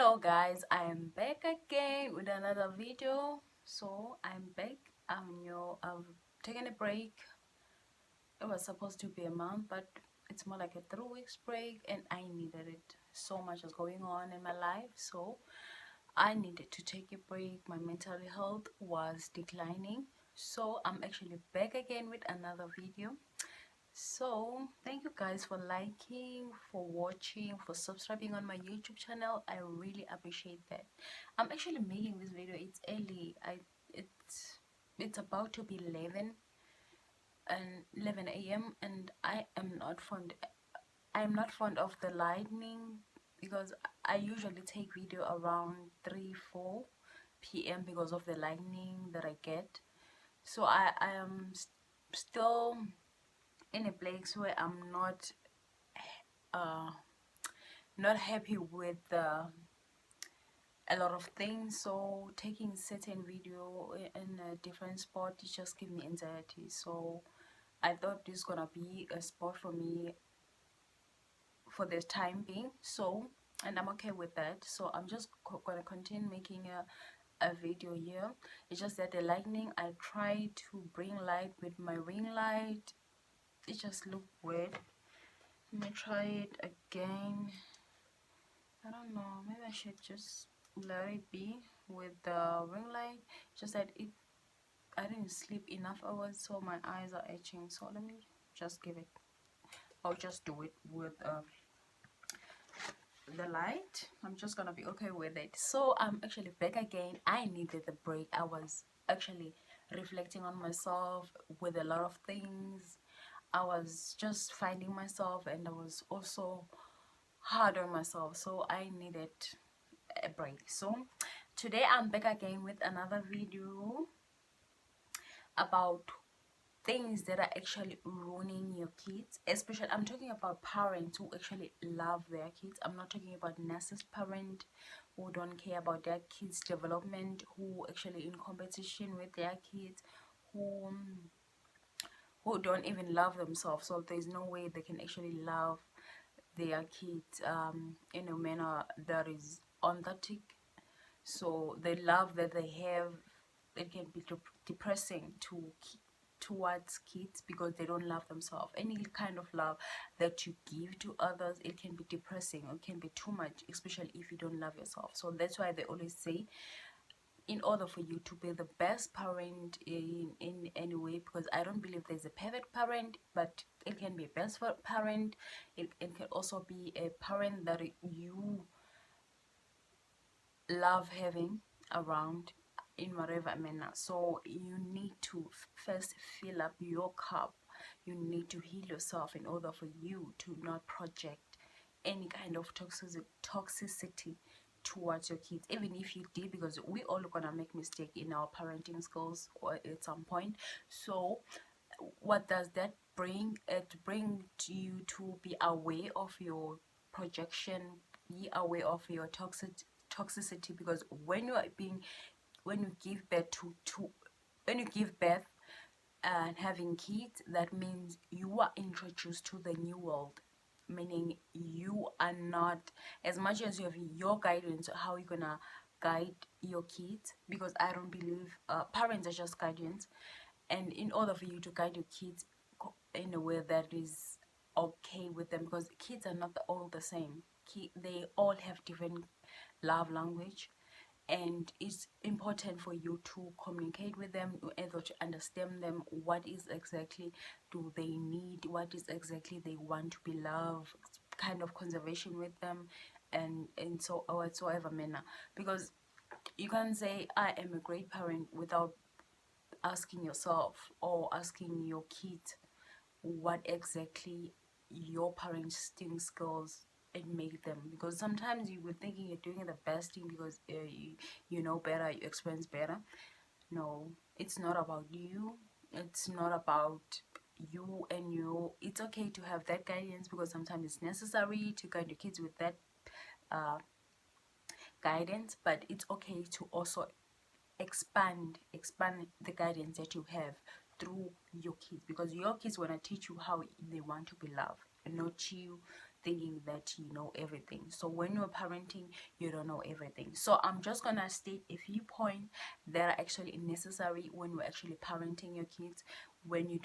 Hello guys, I am back again with another video. So I'm back. I've taken a break. It was supposed to be a month, but it's more like a 3 weeks break, and I needed it. So much is going on in my life, so I needed to take a break. My mental health was declining, so I'm actually back again with another video. So thank you guys for liking, for watching, for subscribing on my YouTube channel. I really appreciate that. I'm actually making this video. It's early. It's about to be 11 a.m. and I am not fond of the lightning, because I usually take video around 3-4 p.m. because of the lightning that I get. So I am still in a place where I'm uh not happy with a lot of things. So taking certain video in a different spot, it just give me anxiety. So I thought this is gonna be a spot for me for the time being. So, and I'm okay with that. So I'm just gonna continue making a video here. It's just that the lightning, I try to bring light with my ring light, it just looked weird. Let me try it again. I don't know, maybe I should just let it be with the ring light. Just that I didn't sleep enough hours, so my eyes are itching. So let me just give it, I'll just do it with the light. I'm just gonna be okay with it. So I'm actually back again. I needed the break. I was actually reflecting on myself with a lot of things. I was just finding myself, and I was also hard on myself, so I needed a break. So today I'm back again with another video about things that are actually ruining your kids. Especially I'm talking about parents who actually love their kids. I'm not talking about narcissist parents who don't care about their kids development, who actually in competition with their kids, who don't even love themselves. So there's no way they can actually love their kids in a manner that is authentic. So the love that they have, it can be depressing towards kids, because they don't love themselves. Any kind of love that you give to others, it can be depressing, or it can be too much, especially if you don't love yourself. So that's why they always say, in order for you to be the best parent in any way, because I don't believe there's a perfect parent, but it can be a best parent. It can also be a parent that you love having around in whatever manner. So you need to first fill up your cup. You need to heal yourself in order for you to not project any kind of toxicity towards your kids, even if you did, because we all gonna make mistake in our parenting skills or at some point. So what does that bring? It bring you to be aware of your projection, be aware of your toxicity, because when you give birth to when you give birth and having kids, that means you are introduced to the new world, meaning you are not, as much as you have your guidance, how you gonna guide your kids, because I don't believe parents are just guardians. And in order for you to guide your kids in a way that is okay with them, because kids are not all the same. They all have different love language, and it's important for you to communicate with them in order to understand them. What is exactly do they need, what is exactly they want to be loved, kind of conservation with them, and so whatsoever manner. Because you can say I am a great parent without asking yourself or asking your kids what exactly your parenting skills it make them. Because sometimes you were thinking you're doing the best thing because you know better, you experience better. No, it's not about you. It's not about you and you. It's okay to have that guidance, because sometimes it's necessary to guide your kids with that uh, guidance. But it's okay to also expand the guidance that you have through your kids, because your kids want to teach you how they want to be loved, and not you thinking that you know everything. So when you're parenting, you don't know everything. So I'm just gonna state a few points that are actually necessary when you're actually parenting your kids, when you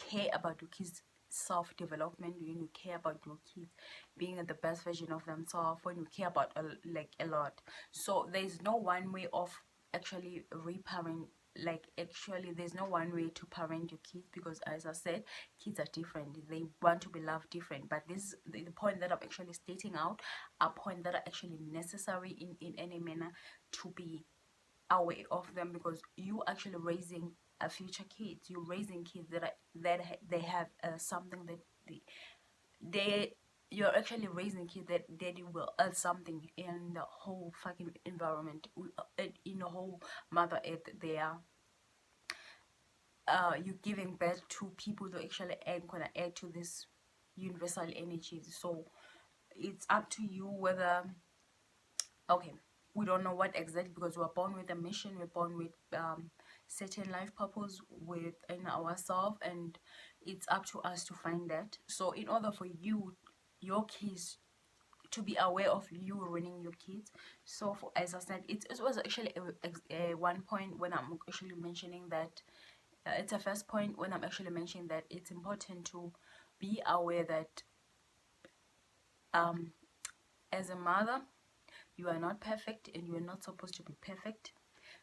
care about your kids self-development, when you care about your kids being the best version of themselves, when you care about a lot. So there's no one way of actually reparent, like actually there's no one way to parent your kids, because as I said, kids are different, they want to be loved different. But this the point that I'm actually stating out are points that are actually necessary in any manner to be aware of them, because you actually raising a future kids, you're raising kids they have something that they you're actually raising kids that they will add something in the whole fucking environment, in the whole mother earth. They are you giving birth to people that actually gonna add to this universal energy. So it's up to you whether, okay, we don't know what exactly, because we're born with a mission, we're born with certain life purpose within ourselves, and it's up to us to find that. So in order for you, your kids, to be aware of you running your kids. So for, as I said, it was actually a one point when I'm actually mentioning that it's a first point when I'm actually mentioning that it's important to be aware that as a mother, you are not perfect and you are not supposed to be perfect.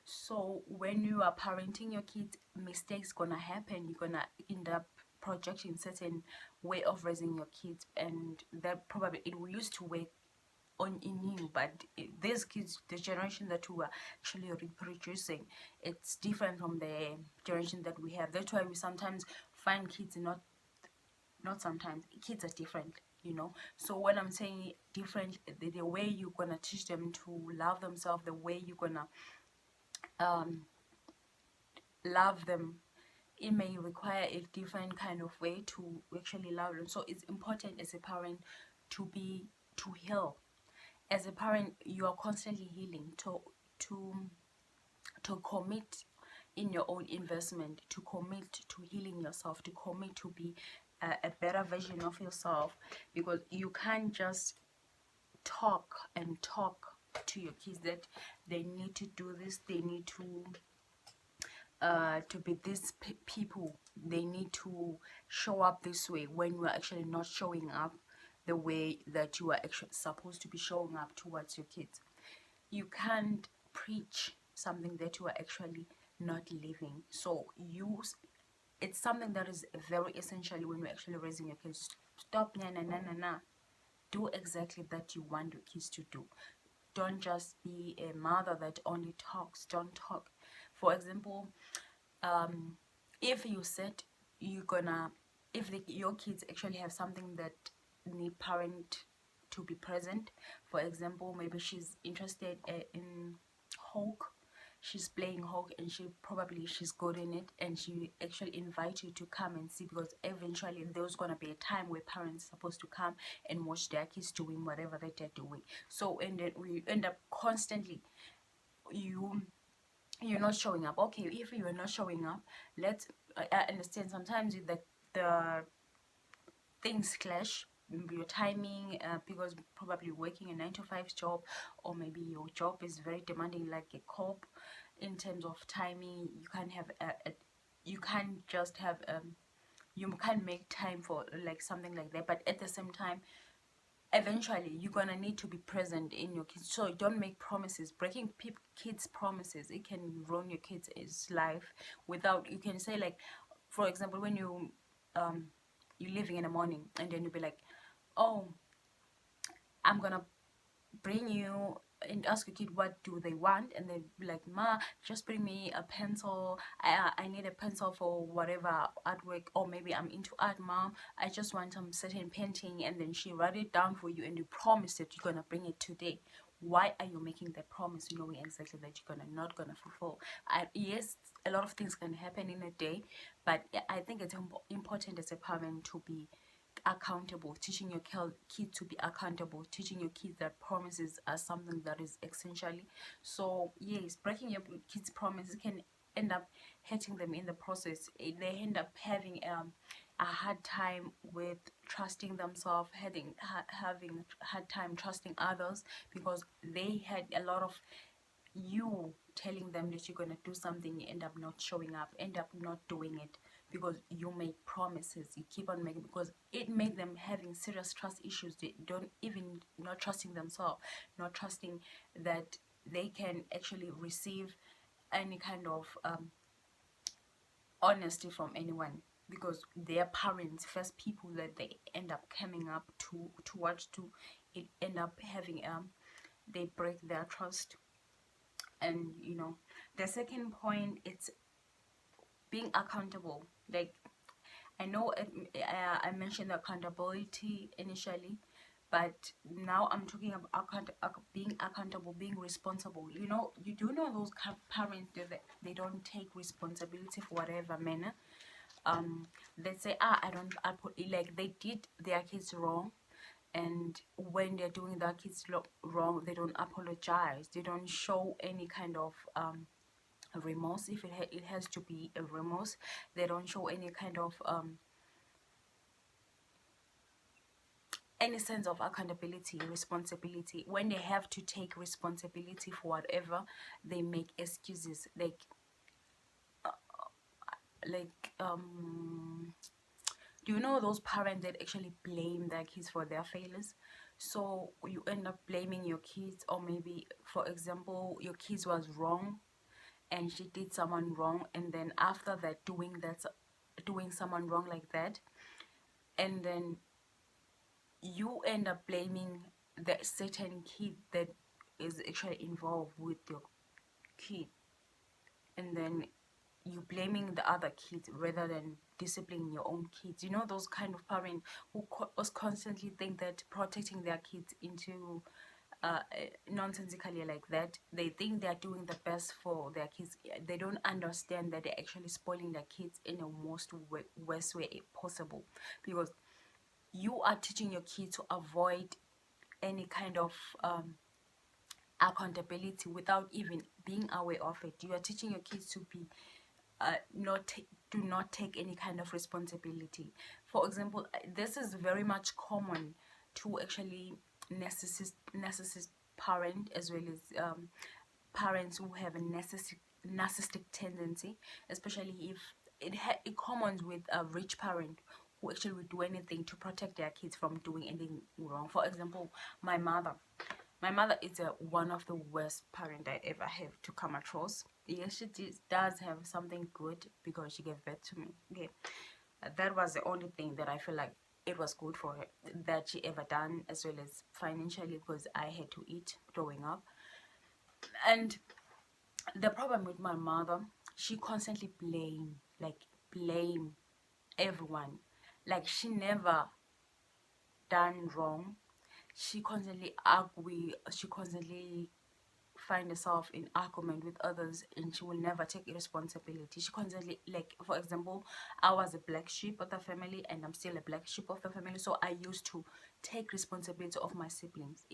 So when you are parenting your kids, mistakes gonna happen. You're gonna end up projecting certain way of raising your kids, and that probably it will used to work on in you, but these kids, the generation that we are actually reproducing, it's different from the generation that we have. That's why we sometimes find kids not sometimes, kids are different, you know. So when I'm saying different, the way you're gonna teach them to love themselves, the way you're gonna love them, it may require a different kind of way to actually love them. So it's important as a parent to heal. As a parent, you are constantly healing, to commit in your own investment, to commit to healing yourself, to commit to be a better version of yourself, because you can't just talk and talk to your kids that they need to do this, they need to be these people, they need to show up this way, when you are actually not showing up the way that you are actually supposed to be showing up towards your kids. You can't preach something that you are actually not living. So it's something that is very essential when you're actually raising your kids. Stop na na na na na. Do exactly that you want your kids to do. Don't just be a mother that only talks. Don't talk. For example, if you said you're gonna, if your kids actually have something that need parent to be present, for example, maybe she's interested in Hulk, she's playing Hulk, and she's good in it, and she actually invite you to come and see, because eventually there's gonna be a time where parents are supposed to come and watch their kids doing whatever that they're doing. So and then we end up constantly, you're not showing up. Okay, if you are not showing up, let's I understand sometimes the things clash, your timing, because probably working a 9 to 5 job, or maybe your job is very demanding like a cop. In terms of timing, you can't have you can't just have you can't make time for like something like that. But at the same time, eventually you're gonna need to be present in your kids. So don't make promises. Breaking kids promises, it can ruin your kids' life. Without, you can say like, for example, when you're leaving in the morning, and then you'll be like, oh, I'm gonna bring you, and ask a kid what do they want, and they'd be like, ma, just bring me a pencil, I need a pencil for whatever artwork, or maybe I'm into art, mom, I just want some certain painting, and then she write it down for you, and you promise that you're gonna bring it today. Why are you making that promise knowing exactly that you're not gonna fulfill? Yes, a lot of things can happen in a day, but I think it's important as a parent to be accountable, teaching your kid to be accountable, teaching your kids that promises are something that is essentially. So yes, breaking your kids' promises can end up hurting them in the process. They end up having a hard time with trusting themselves, having hard time trusting others, because they had a lot of you telling them that you're gonna do something, you end up not showing up, end up not doing it, because you make promises, you keep on making, because it made them having serious trust issues. They don't even not trusting themselves, not trusting that they can actually receive any kind of honesty from anyone, because their parents, first people that they end up coming up to watch to, it end up having they break their trust. And the second point, it's being accountable. Like, I know I mentioned accountability initially, but now I'm talking about being accountable, being responsible. You do know those parents that they don't take responsibility for whatever manner. They say, I put, like, they did their kids wrong, and when they're doing their kids wrong, they don't apologize, they don't show any kind of remorse. If it has to be a remorse, they don't show any kind of any sense of accountability, responsibility. When they have to take responsibility for whatever, they make excuses, like do you know those parents that actually blame their kids for their failures? So you end up blaming your kids, or maybe, for example, your kids was wrong and she did someone wrong, and then after that doing someone wrong like that, and then you end up blaming the certain kid that is actually involved with your kid, and then you blaming the other kids rather than disciplining your own kids. Those kind of parents who constantly think that protecting their kids into nonsensically like that, they think they're doing the best for their kids. They don't understand that they're actually spoiling their kids in the most worst way possible, because you are teaching your kids to avoid any kind of accountability without even being aware of it. You are teaching your kids to be do not take any kind of responsibility. For example, this is very much common to actually narcissist parent, as well as parents who have a narcissistic tendency, especially if it commons with a rich parent who actually would do anything to protect their kids from doing anything wrong. For example, my mother. My mother is one of the worst parent I ever have to come across. Yes, she does have something good, because she gave birth to me. Okay, that was the only thing that I feel like it was good for her that she ever done, as well as financially, because I had to eat growing up. And the problem with my mother, she constantly blame everyone. Like, she never done wrong. She constantly argue, she constantly find herself in argument with others, and she will never take responsibility. She constantly, like, for example, I was a black sheep of the family, and I'm still a black sheep of the family, so I used to take responsibility of my siblings.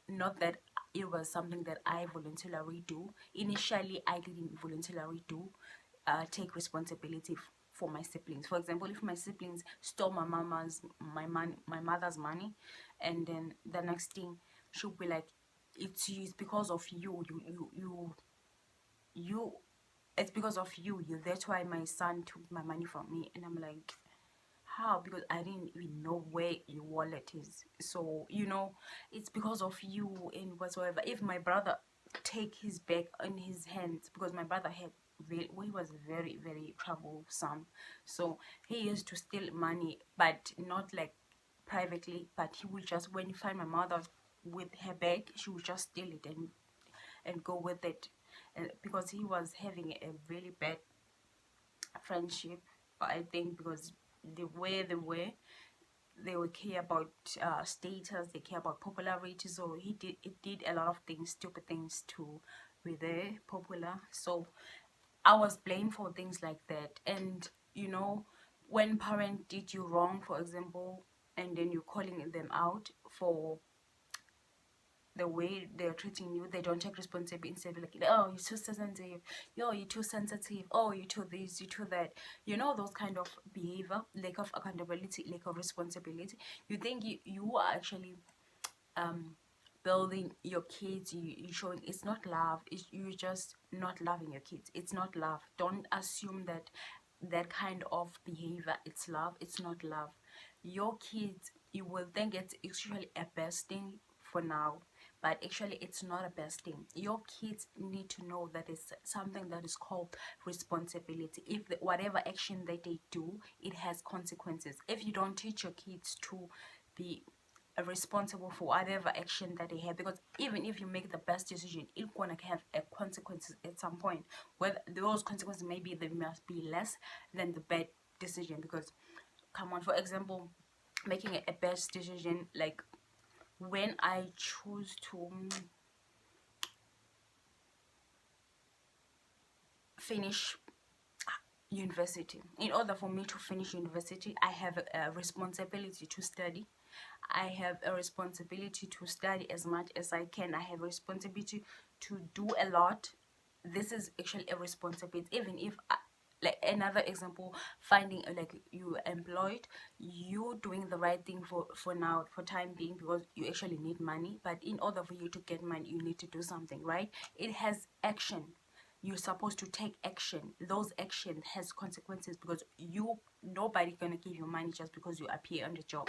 Not that it was something that I voluntarily do. Initially, I didn't voluntarily do take responsibility for my siblings. For example, if my siblings stole my mother's money, and then the next thing she'll be like, it's because of you it's because of you, that's why my son took my money from me. And I'm like, how? Because I didn't even know where your wallet is. So it's because of you and whatsoever. If my brother take his bag in his hands, because my brother he was very, very troublesome, so he used to steal money, but not like privately, but he would just, when he find my mother with her bag, she would just steal it and go with it. And because he was having a really bad friendship, I think, because the way they would care about status, they care about popularity, so he did a lot of things, stupid things, to be there popular. So I was blamed for things like that. And when parent did you wrong, for example, and then you're calling them out for the way they're treating you, they don't take responsibility. Instead of like, oh, you're too sensitive, yo, you're too sensitive, oh, you're too this, you're too that, those kind of behavior, lack of accountability, lack of responsibility. You think you are actually building your kids. You showing it's not love. You're just not loving your kids. It's not love. Don't assume that that kind of behavior it's love. It's not love. Your kids, you will think it's actually a best thing for now, but actually it's not a best thing. Your kids need to know that it's something that is called responsibility. If whatever action that they do, it has consequences. If you don't teach your kids to be responsible for whatever action that they have, because even if you make the best decision, it's gonna have a consequences at some point, whether those consequences maybe they must be less than the bad decision. Because come on, for example, making a best decision, like when I choose to finish university. In order for me to finish university, I have a responsibility to study. I have a responsibility to study as much as I can. I have a responsibility to do a lot. This is actually a responsibility. Even if like another example, finding like you employed, you doing the right thing for now, for time being, because you actually need money. But in order for you to get money, you need to do something, right? It has action. You're supposed to take action. Those action has consequences, because nobody gonna give you money just because you appear on the job.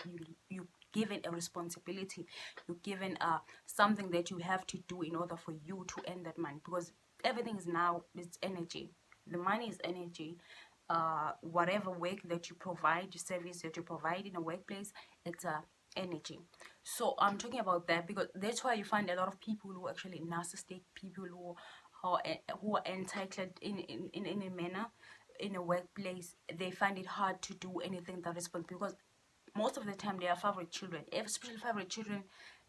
You given a responsibility. You're given something that you have to do in order for you to earn that money, because everything is now, it's energy. The money is energy. Whatever work that you provide, the service that you provide in a workplace, it's energy. So I'm talking about that because that's why you find a lot of people who are actually narcissistic, people who are entitled in a manner in a workplace. They find it hard to do anything that is responsible, because most of the time they are favorite children, especially favorite children.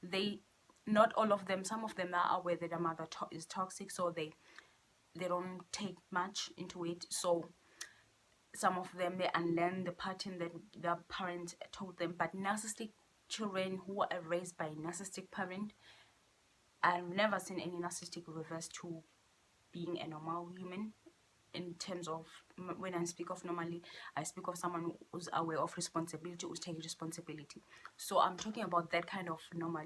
They, not all of them, some of them are aware that their mother is toxic, so they don't take much into it. So some of them, they unlearn the pattern that their parents told them. But narcissistic children who are raised by a narcissistic parent, I've never seen any narcissistic reverse to being a normal human. In terms of, when I speak of normally, I speak of someone who's aware of responsibility, who's taking responsibility. So I'm talking about that kind of normal.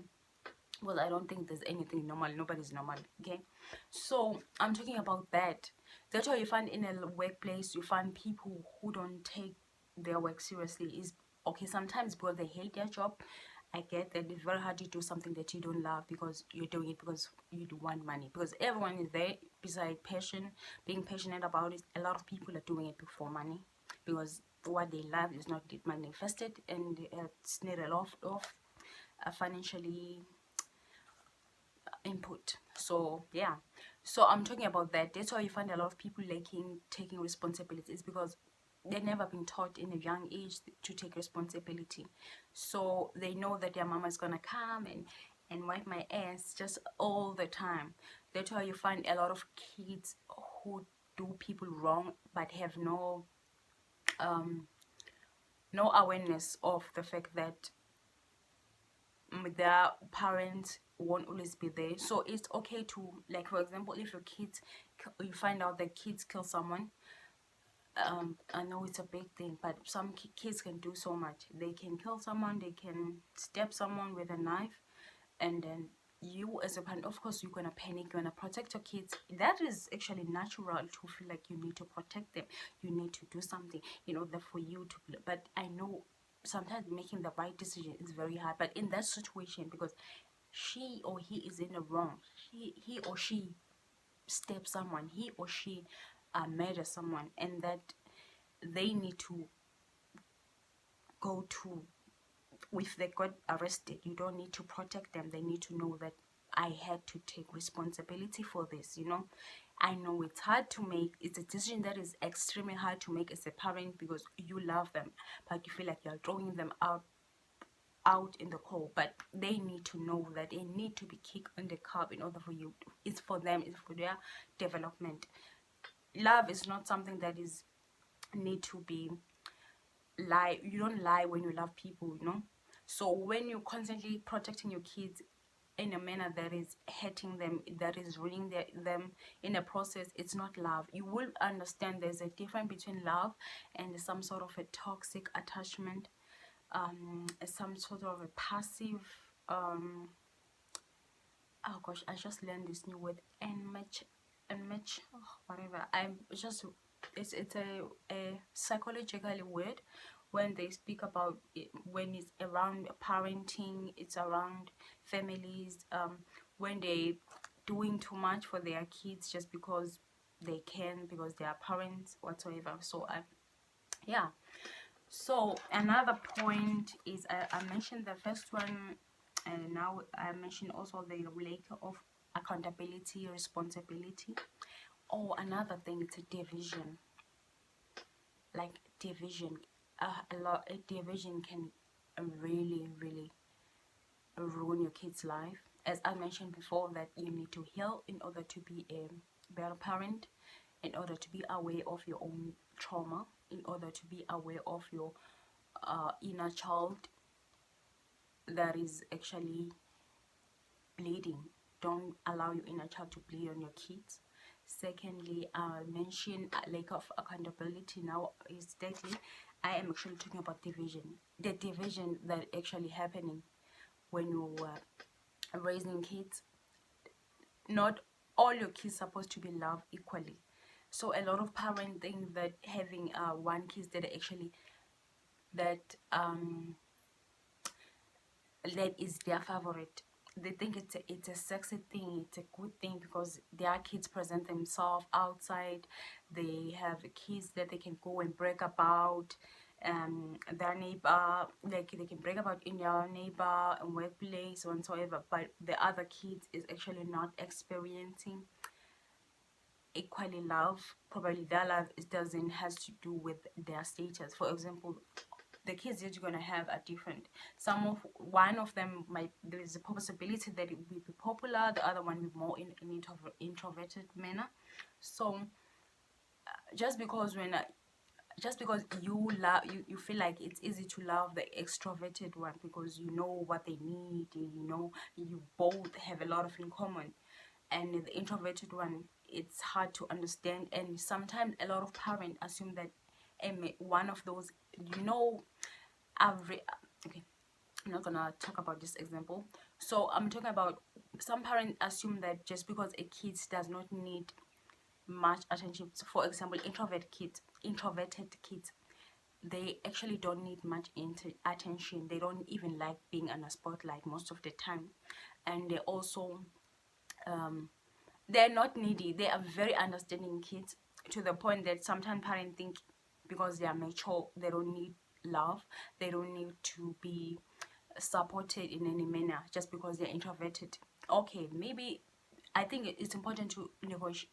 Well, I don't think there's anything normal. Nobody's normal, okay? So I'm talking about that. That's why you find in a workplace, you find people who don't take their work seriously. Is okay, sometimes because they hate their job. I get that it's very hard to do something that you don't love, because you're doing it because you do want money. Because everyone is there, beside passion, being passionate about it. A lot of people are doing it for money, because what they love is not manifested, and it's not a lot of financially input. So yeah, so I'm talking about that. That's why you find a lot of people lacking taking responsibilities, because they've never been taught in a young age to take responsibility. So they know that their mama is gonna come and wipe my ass just all the time. That's why you find a lot of kids who do people wrong but have no awareness of the fact that their parents won't always be there. So it's okay to, like, for example, if your kids, you find out that kids kill someone, I know it's a big thing, but some kids can do so much. They can kill someone, they can stab someone with a knife, and then you as a parent, of course, you're gonna panic, you're gonna protect your kids. That is actually natural to feel like you need to protect them, you need to do something in order for you to, but I know sometimes making the right decision is very hard. But in that situation, because she or he is in the wrong, he or she stab someone, he or she murder someone, and that they need to go to, if they got arrested, you don't need to protect them. They need to know that I had to take responsibility for this. I know it's hard to make. It's a decision that is extremely hard to make as a parent, because you love them, but you feel like you're throwing them out in the cold. But they need to know that they need to be kicked on the curb in order for you. It's for them, it's for their development. Love is not something that is need to be lie. You don't lie when you love people. So when you're constantly protecting your kids, in a manner that is hurting them, that is ruining them in a process, it's not love. You will understand there's a difference between love and some sort of a toxic attachment, some sort of a passive, oh gosh, I just learned this new word, enmech, oh, whatever. I'm just, it's a psychological word when they speak about it, when it's around parenting, it's around families, when they doing too much for their kids just because they can, because they are parents whatsoever. So yeah. So another point is, I mentioned the first one, and now I mentioned also the lack of accountability, responsibility. Oh, another thing, it's a division. Like division, a division can really ruin your kid's life. As I mentioned before, that you need to heal in order to be a better parent, in order to be aware of your own trauma, in order to be aware of your inner child that is actually bleeding. Don't allow your inner child to bleed on your kids. Secondly, I mentioned lack of accountability. Now is deadly. I am actually talking about division. The division that actually happening when you are raising kids. Not all your kids supposed to be loved equally. So a lot of parents think that having one kid that actually that that is their favorite. They think it's a sexy thing, it's a good thing because their kids present themselves outside. They have kids that they can go and brag about, their neighbor, like they can brag about in their neighbor and workplace or whatsoever. But the other kids is actually not experiencing equally love. Probably their love doesn't has to do with their status. For example, the kids that you're gonna have are different. One of them might, there is a possibility that it will be popular, the other one will be more in an introverted manner. So just because just because you love, you feel like it's easy to love the extroverted one because you know what they need, you know, you both have a lot of in common, and the introverted one, it's hard to understand. And sometimes a lot of parents assume that one of those, you know, okay, I'm not gonna talk about this example. So I'm talking about, some parents assume that just because a kid does not need much attention, so for example, introverted kids, they actually don't need much attention. They don't even like being in a spotlight most of the time. And they also they're not needy. They are very understanding kids, to the point that sometimes parents think because they are mature, they don't need love, they don't need to be supported in any manner just because they're introverted. Okay, maybe I think it's important to negotiate,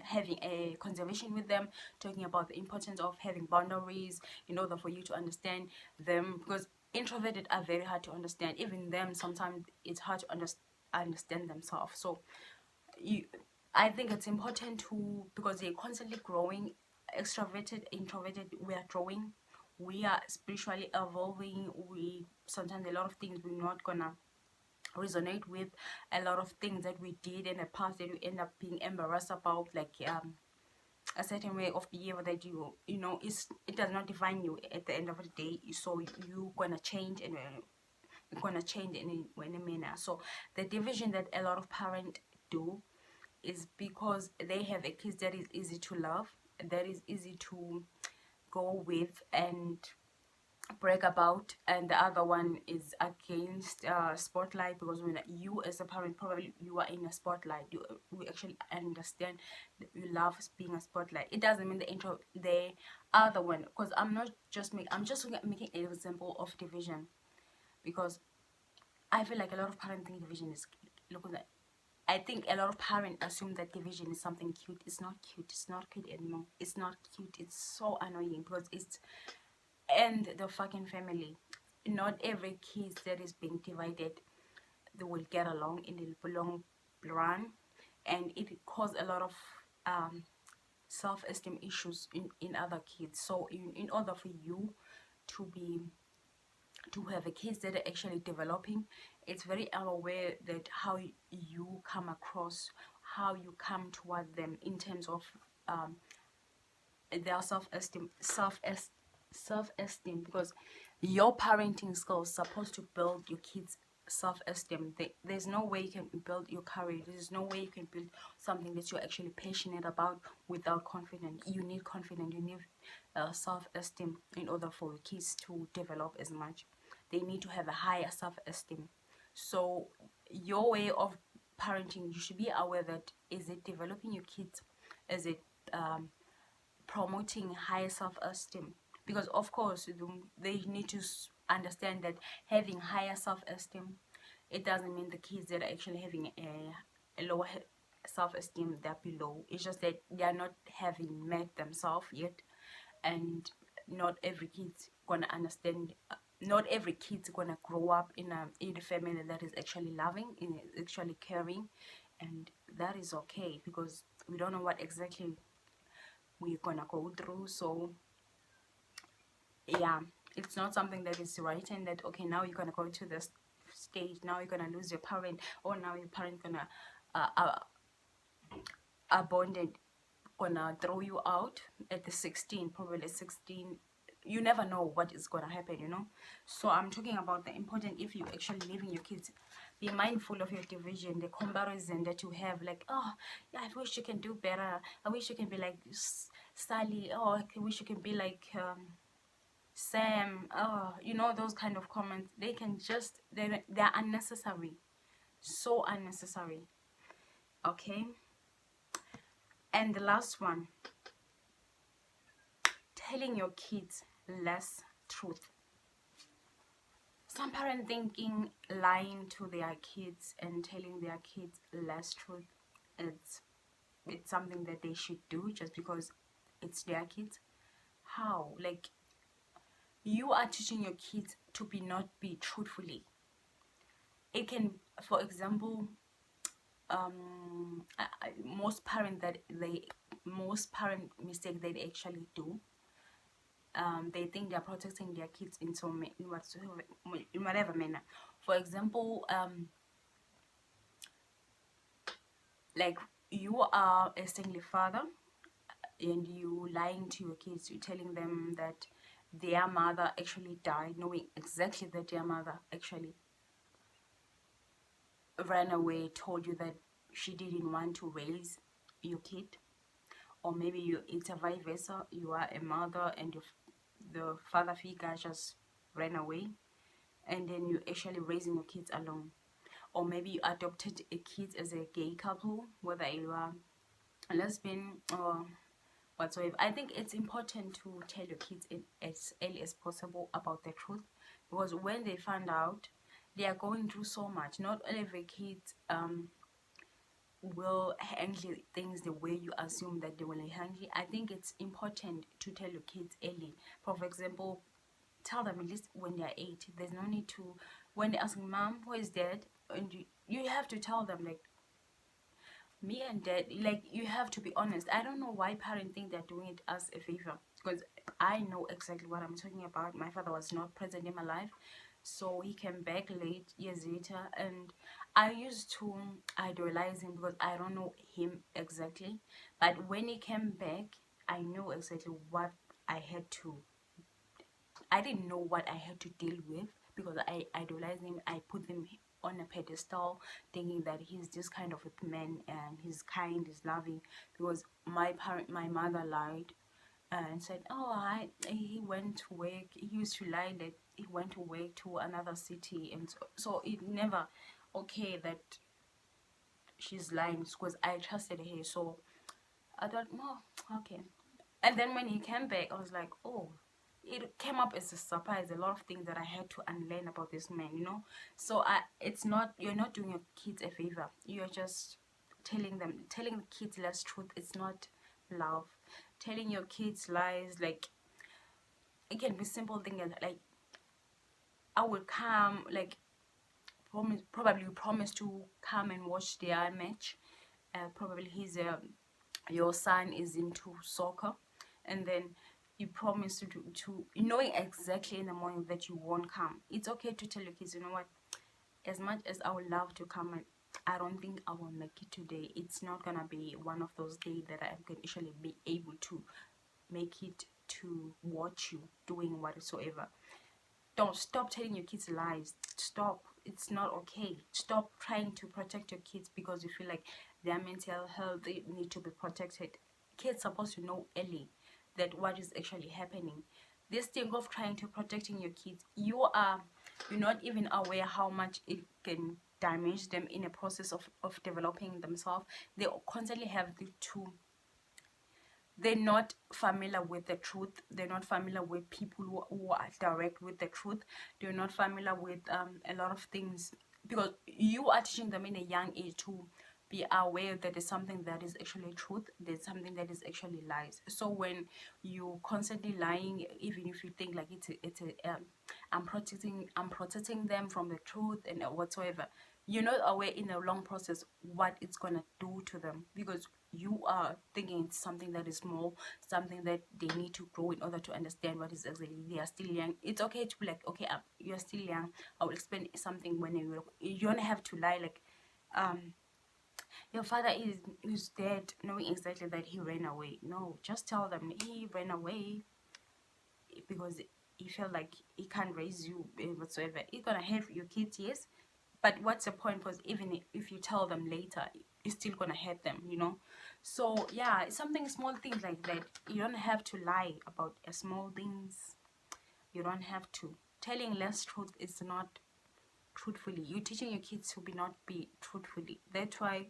having a conversation with them, talking about the importance of having boundaries in order for you to understand them, because introverted are very hard to understand. Even them, sometimes it's hard to understand themselves. So I think it's important to, because they're constantly growing, extroverted, introverted, we are growing, we are spiritually evolving. We sometimes, a lot of things we're not gonna resonate with, a lot of things that we did in the past that we end up being embarrassed about, like a certain way of behavior that you know, it does not define you at the end of the day. So you're gonna change, and you're gonna change in a manner. So the division that a lot of parents do is because they have a kid that is easy to love, that is easy to go with and brag about, and the other one is against spotlight, because when you as a parent, probably you are in a spotlight, you actually understand that you love being a spotlight. It doesn't mean the other one, because I'm just making an example of division, because I feel like a lot of parents think division is, look at, I think a lot of parents assume that division is something cute. It's not cute. It's not cute anymore. It's not cute. It's so annoying because it's and the fucking family. Not every kid that is being divided, they will get along in the long run, and it cause a lot of self-esteem issues in other kids. So in order for you to have a kids that are actually developing It's very unaware that how you come across, how you come toward them in terms of their self-esteem, because your parenting skills supposed to build your kids self-esteem. There's no way you can build your career, there's no way you can build something that you're actually passionate about without confidence. You need confidence, you need self-esteem in order for your kids to develop as much. They need to have a higher self-esteem. So your way of parenting, you should be aware that, is it developing your kids, is it promoting high self-esteem? Because of course they need to understand that having higher self-esteem, it doesn't mean the kids that are actually having a lower self-esteem, they're below. It's just that they are not having met themselves yet, and not every kid's gonna understand, not every kid's gonna grow up in a family that is actually loving and actually caring, and that is okay, because we don't know what exactly we're gonna go through. So yeah, it's not something that is written that, okay, now you're gonna go to this stage, now you're gonna lose your parent, or now your parent gonna abandon, gonna throw you out at the 16, probably 16. You never know what is gonna happen, you know. So I'm talking about the important, if you actually leaving your kids, be mindful of your division, the comparison that you have, like, oh yeah, I wish you can do better, I wish you can be like Sally, oh I wish you can be like Sam, oh, you know, those kind of comments. They can just, they're unnecessary, so unnecessary. Okay. And the last one, telling your kids less truth. Some parents thinking lying to their kids and telling their kids less truth, it's something that they should do just because it's their kids. How? Like, you are teaching your kids to not be truthfully. It can, for example, most parent mistake that they actually do, they think they're protecting their kids in in whatever manner. For example, like, you are a single father and you lying to your kids, you're telling them that their mother actually died, knowing exactly that their mother actually ran away, told you that she didn't want to raise your kid. Or maybe it's a vice versa, you are a mother and the father figure just ran away, and then you're actually raising your kids alone. Or maybe you adopted a kid as a gay couple, whether you are a lesbian or whatsoever. I think it's important to tell your kids as early as possible about the truth, because when they find out, they are going through so much. Not every kid will handle things the way you assume that they will handle. I think it's important to tell your kids early. For example, tell them at least when they're 8. There's no need to, when they ask, mom, who is dad, and you have to tell them, like, me and dad, like, you have to be honest. I don't know why parents think they're doing it as a favor, because I know exactly what I'm talking about. My father was not present in my life, so he came back late years later, and I used to idolize him because I don't know him exactly. But when he came back, I knew exactly what I didn't know what I had to deal with, because I idolized him. I put him on a pedestal, thinking that he's this kind of a man and he's kind, he's loving. Because my mother lied and said, oh, he went to work. He used to lie that he went to work to another city, and so it never okay that she's lying, because I trusted her. So I thought, no, okay. And then when he came back, I was like, oh, it came up as a surprise. A lot of things that I had to unlearn about this man, you know. So it's not, you're not doing your kids a favor. You're just telling the kids less truth. It's not love. Telling your kids lies, like, it can be simple things like, I will come, like, probably promise to come and watch their match. Probably your son is into soccer, and then you promise to knowing exactly in the morning that you won't come. It's okay to tell your kids, you know what, as much as I would love to come and I don't think I will make it today. It's not gonna be one of those days that I can actually be able to make it to watch you doing whatsoever. Don't stop telling your kids lies. Stop. It's not okay. Stop trying to protect your kids because you feel like their mental health, they need to be protected. Kids supposed to know early that what is actually happening. This thing of trying to protecting your kids, you're not even aware how much it can damage them in a process of developing themselves. They constantly have to, they're not familiar with the truth. They're not familiar with people who are direct with the truth. They're not familiar with a lot of things, because you are teaching them in a young age to be aware that there's something that is actually truth, there's something that is actually lies. So when you constantly lying, even if you think like I'm protecting them from the truth and whatsoever, you're not aware in a long process what it's gonna do to them, because you are thinking it's something that is small, something that they need to grow in order to understand what is exactly. They are still young. It's okay to be like, okay, you're still young, I will explain something when you don't have to lie like your father is dead, knowing exactly that he ran away. No, just tell them he ran away because he felt like he can't raise you whatsoever. He's gonna have your kids, yes, but what's the point? Because even if you tell them later, it's still gonna hurt them, So yeah, something small things like that. You don't have to lie about small things. You don't have to. Telling less truth is not truthfully. You're teaching your kids to not be truthfully. That's why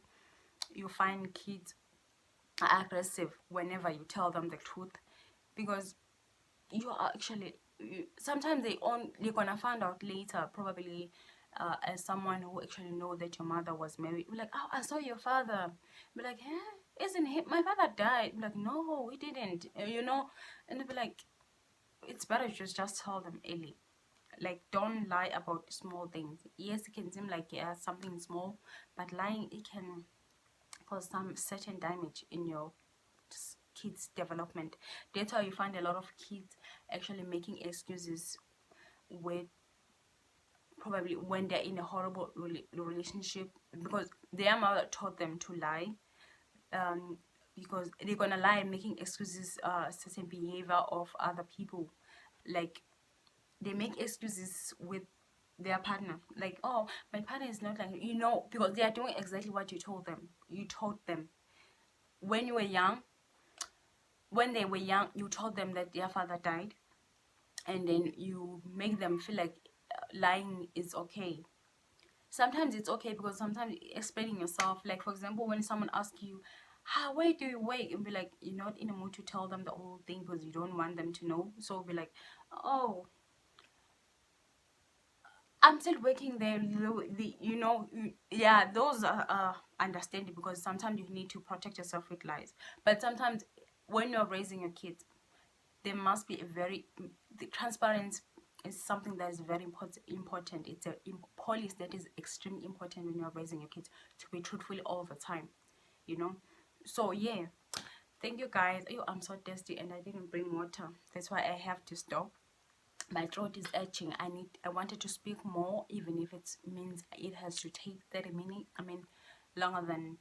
you find kids are aggressive whenever you tell them the truth, because you are actually sometimes they're gonna find out later, probably as someone who actually know that your mother was married. Be like, oh, I saw your father. Be like, huh? Isn't he? My father died. Be like, no, he didn't. And they'll be like, it's better just tell them early. Like, don't lie about small things. Yes, it can seem like something small, but lying, it can cause some certain damage in your kids development. That's how you find a lot of kids actually making excuses with, probably when they're in a horrible relationship, because their mother taught them to lie, because they're gonna lie making excuses certain behavior of other people. Like, they make excuses with their partner, like, oh, my partner is not like, because they are doing exactly what you taught them when you were young. When they were young, you told them that their father died, and then you make them feel like lying is okay. Sometimes it's okay, because sometimes explaining yourself, like for example, when someone asks you, how, where do you wake, and be like, you're not in a mood to tell them the whole thing because you don't want them to know. So be like, oh, I'm still working there. Yeah, those are understanding, because sometimes you need to protect yourself with lies. But sometimes when you're raising your kids, there must be the transparency is something that is very important. It's a policy that is extremely important when you're raising your kids, to be truthful all the time, So yeah, thank you guys. I'm so thirsty and I didn't bring water. That's why I have to stop. My throat is itching. I wanted to speak more, even if it means it has to take 30 minutes. I mean, longer than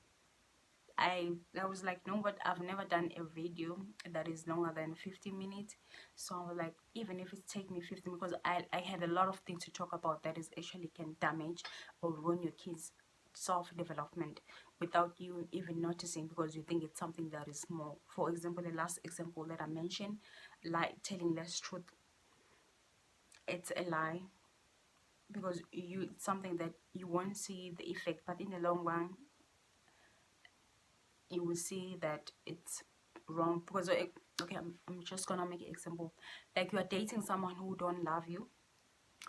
I was like, no, but I've never done a video that is longer than 50 minutes. So I was like, even if it take me 50, because I had a lot of things to talk about that is actually can damage or ruin your kids' self-development without you even noticing, because you think it's something that is small. For example, the last example that I mentioned, like telling less truth, it's a lie, because it's something that you won't see the effect, but in the long run you will see that it's wrong. Because okay, I'm just gonna make an example. Like, you are dating someone who don't love you,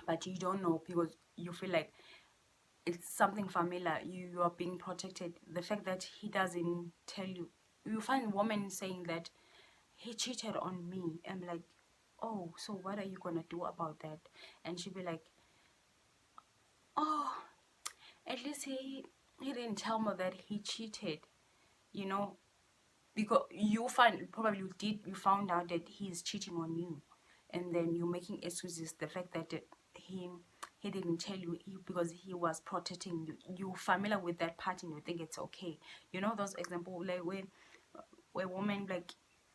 but you don't know, because you feel like it's something familiar. You are being protected. The fact that he doesn't tell you, you find women saying that he cheated on me, and like, oh, so what are you gonna do about that? And she'll be like, oh, at least he didn't tell me that he cheated, you know because you found out that he's cheating on you, and then you're making excuses. The fact that he he didn't tell you because he was protecting you. You're familiar with that part and you think it's okay. You know those example like where women, like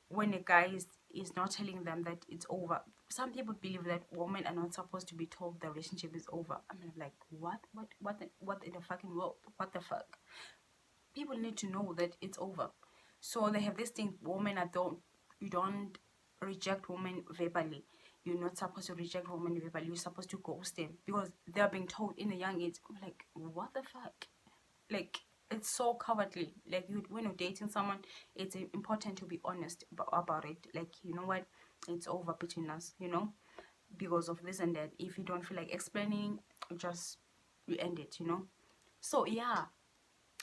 when a guy is not telling them that it's over. Some people believe that women are not supposed to be told the relationship is over. I mean, like what in the fucking world? What the fuck? People need to know that it's over. So they have this thing, women are don't you don't reject women verbally. You're not supposed to reject women verbally. You're supposed to ghost them because they're being told in a young age. I'm like, what the fuck? Like, it's so cowardly. Like, when you're dating someone, it's important to be honest about it. Like, you know what, it's over between us, you know, because of this and that. If you don't feel like explaining, just you end it, you know. So yeah,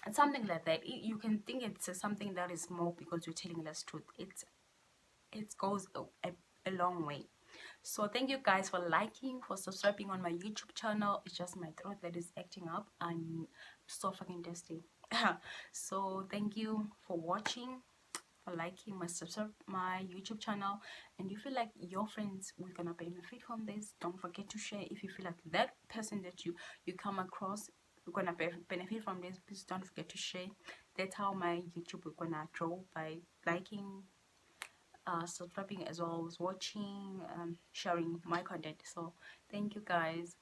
it's something like that. You can think it's something that is more because you're telling us truth. It goes a long way. So thank you guys for liking, for subscribing on my YouTube channel. It's just my throat that is acting up and so fucking tasty. So thank you for watching, for liking my YouTube channel. And you feel like your friends will gonna benefit from this, don't forget to share. If you feel like that person that you come across gonna benefit from this, please don't forget to share. That's how my YouTube will gonna grow, by liking, subscribing, as well as watching, sharing my content. So thank you guys.